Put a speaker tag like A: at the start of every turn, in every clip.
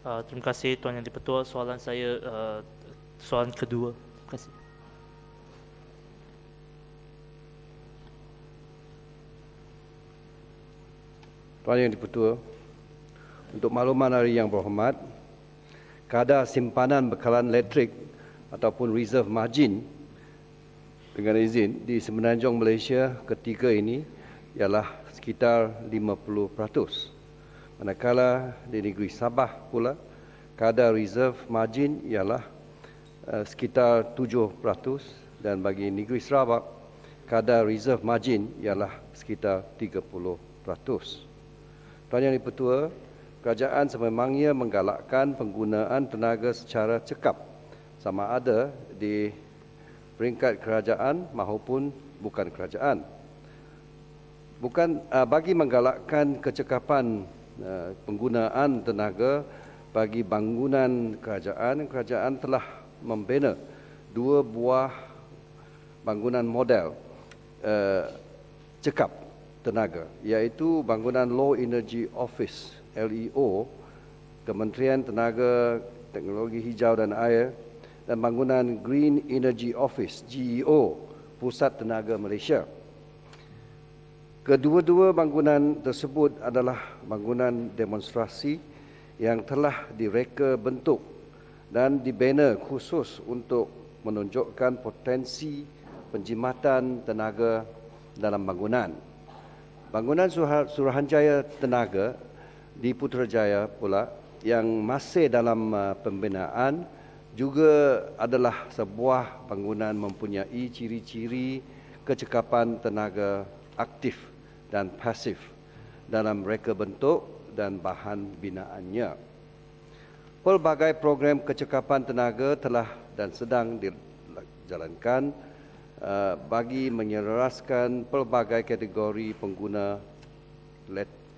A: Terima kasih Tuan Yang di-Pertua. Soalan saya soalan kedua. Terima kasih.
B: Tuan Yang di-Pertua, untuk makluman hari yang berhormat, kadar simpanan bekalan elektrik ataupun reserve margin dengan izin di Semenanjung Malaysia ketiga ini ialah sekitar 50%. Manakala di negeri Sabah pula kadar reserve margin ialah sekitar 7% dan bagi negeri Sarawak kadar reserve margin ialah sekitar 30%. Tuan Yang di-Pertua, kerajaan sememangnya menggalakkan penggunaan tenaga secara cekap sama ada di peringkat kerajaan maupun bukan kerajaan. Bagi menggalakkan kecekapan penggunaan tenaga bagi bangunan kerajaan, kerajaan telah membina 2 buah bangunan model cekap tenaga, iaitu bangunan Low Energy Office LEO, Kementerian Tenaga, Teknologi Hijau dan Air, dan bangunan Green Energy Office GEO, Pusat Tenaga Malaysia. Kedua-dua bangunan tersebut adalah bangunan demonstrasi yang telah direka bentuk dan dibina khusus untuk menunjukkan potensi penjimatan tenaga dalam bangunan. Bangunan Suruhanjaya Tenaga di Putrajaya pula yang masih dalam pembinaan juga adalah sebuah bangunan mempunyai ciri-ciri kecekapan tenaga aktif dan pasif dalam reka bentuk dan bahan binaannya. Pelbagai program kecekapan tenaga telah dan sedang dijalankan bagi menyelaraskan pelbagai kategori pengguna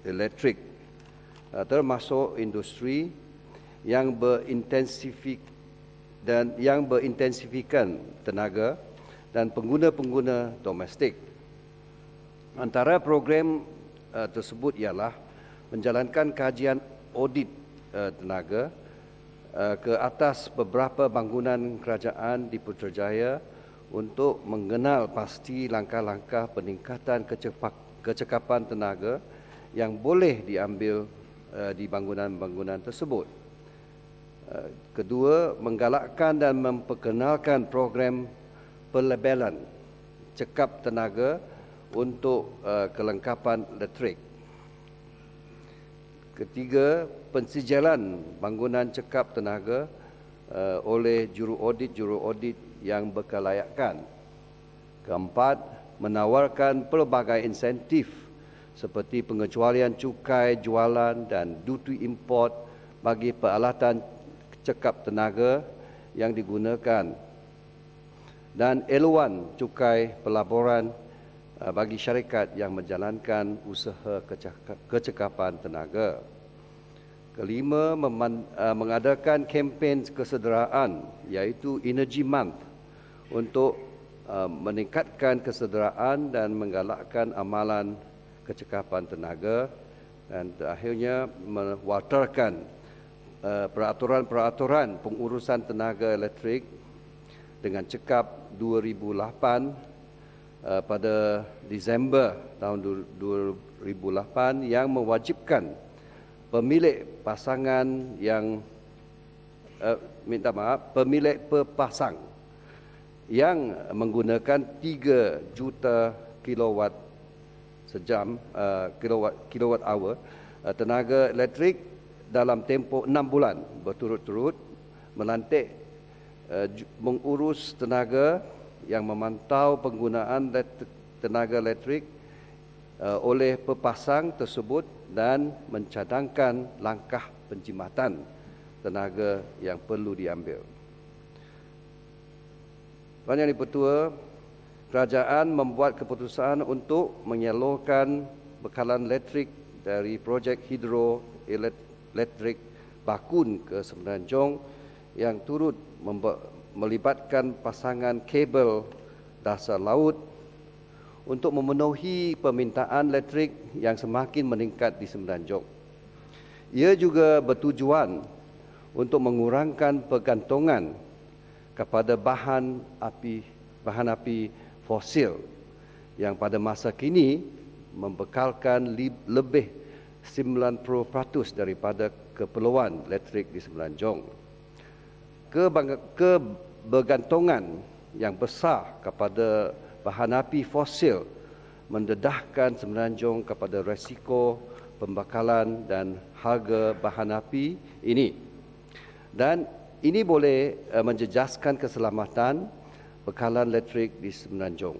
B: elektrik, termasuk industri yang berintensifikan tenaga dan pengguna-pengguna domestik. Antara program tersebut ialah menjalankan kajian audit tenaga ke atas beberapa bangunan kerajaan di Putrajaya untuk mengenal pasti langkah-langkah peningkatan kecekapan tenaga yang boleh diambil di bangunan-bangunan tersebut. Kedua, menggalakkan dan memperkenalkan program pelabelan cekap tenaga untuk kelengkapan elektrik. Ketiga, pensijalan bangunan cekap tenaga oleh juru audit yang berkelayakan. Keempat, menawarkan pelbagai insentif seperti pengecualian cukai jualan dan duty import bagi peralatan cekap tenaga yang digunakan dan eluan cukai pelaburan bagi syarikat yang menjalankan usaha kecekapan tenaga. Kelima, mengadakan kempen kesederaan iaitu Energy Month untuk meningkatkan kesederaan dan menggalakkan amalan kecekapan tenaga, dan akhirnya mewatarkan peraturan-peraturan pengurusan tenaga elektrik dengan cekap 2008 pada Disember tahun 2008 yang mewajibkan pemilik pasangan yang pemilik pepasang yang menggunakan 3 juta kilowatt sejam kilowatt hour tenaga elektrik dalam tempoh 6 bulan berturut-turut melantik mengurus tenaga yang memantau penggunaan tenaga elektrik oleh pepasang tersebut dan mencadangkan langkah penjimatan tenaga yang perlu diambil. Tuan Yang di-Pertua, kerajaan membuat keputusan untuk menyalurkan bekalan elektrik dari projek hidroelektrik Bakun ke Semenanjung yang turut melibatkan pasangan kabel dasar laut untuk memenuhi permintaan elektrik yang semakin meningkat di Semenanjung. Ia juga bertujuan untuk mengurangkan pergantungan kepada bahan api fosil yang pada masa kini membekalkan lebih 90% daripada keperluan elektrik di Semenanjung. Kebergantungan yang besar kepada bahan api fosil mendedahkan Semenanjung kepada risiko pembakalan dan harga bahan api ini. Dan ini boleh menjejaskan keselamatan bekalan elektrik di Semenanjung.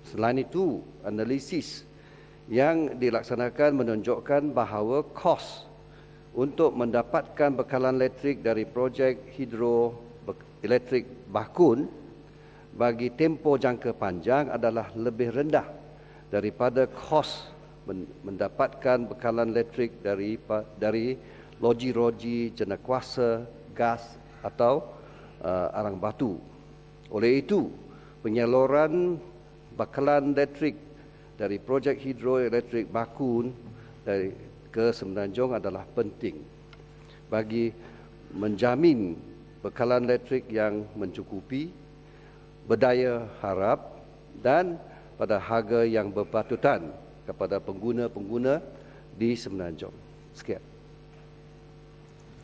B: Selain itu, analisis yang dilaksanakan menunjukkan bahawa kos untuk mendapatkan bekalan elektrik dari projek hidroelektrik Bakun bagi tempoh jangka panjang adalah lebih rendah daripada kos mendapatkan bekalan elektrik dari loji-loji jenaykuasa gas atau arang batu. Oleh itu, penyaluran bekalan elektrik dari projek hidroelektrik Bakun ke Semenanjung adalah penting bagi menjamin bekalan elektrik yang mencukupi, berdaya harap dan pada harga yang berpatutan kepada pengguna-pengguna di Semenanjung. Sekian.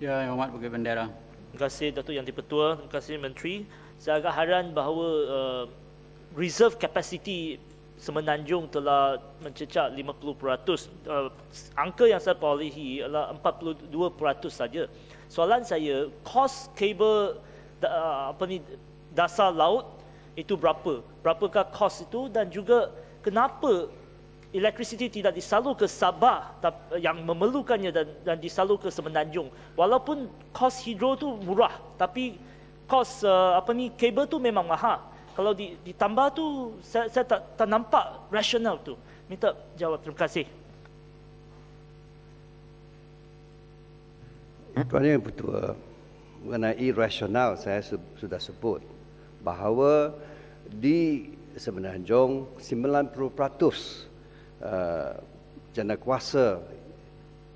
C: Ya, Yang Hormat Bukit Bendera.
A: Terima kasih Datuk Yang di-Pertua, terima kasih Menteri. Saya agak heran bahawa reserve capacity Semenanjung telah mencecah 50%. Angka yang saya perolehi adalah 42% saja. Soalan saya, kos kabel dasar laut itu berapa? Berapakah kos itu dan juga kenapa elektrisiti tidak disalur ke Sabah yang memerlukannya dan disalur ke Semenanjung? Walaupun kos hidro tu murah, tapi kos kabel tu memang mahal. Kalau ditambah tu saya tak nampak rasional tu. Minta jawab. Terima kasih.
B: Tuan Yang Pertua, mengenai rasional saya sudah sebut bahawa di Semenanjung 90% jenaykuasa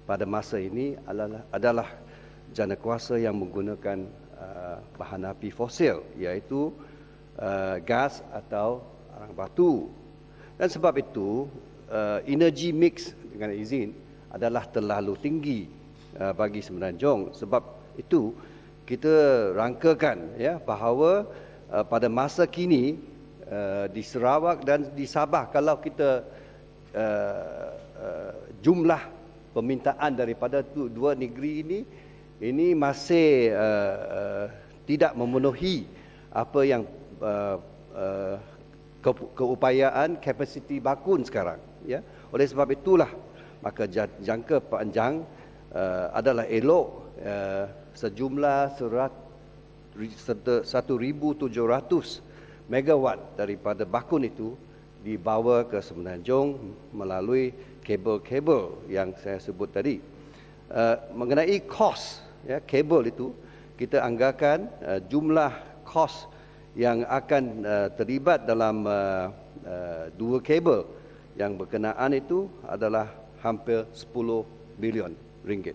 B: pada masa ini adalah jenaykuasa yang menggunakan bahan api fosil, iaitu gas atau arang batu. Dan sebab itu energy mix dengan izin adalah terlalu tinggi bagi Semenanjung. Sebab itu kita rangkakan bahawa pada masa kini di Sarawak dan di Sabah, kalau kita jumlah permintaan daripada dua negeri ini masih tidak memenuhi apa yang keupayaan kapasiti Bakun sekarang. Oleh sebab itulah maka jangka panjang adalah elok sejumlah 1,700 megawatt daripada Bakun itu dibawa ke Semenanjung melalui kabel-kabel yang saya sebut tadi. Mengenai kos kabel itu, kita anggarkan jumlah kos yang akan terlibat dalam dua kabel yang berkenaan itu adalah hampir 10 bilion ringgit.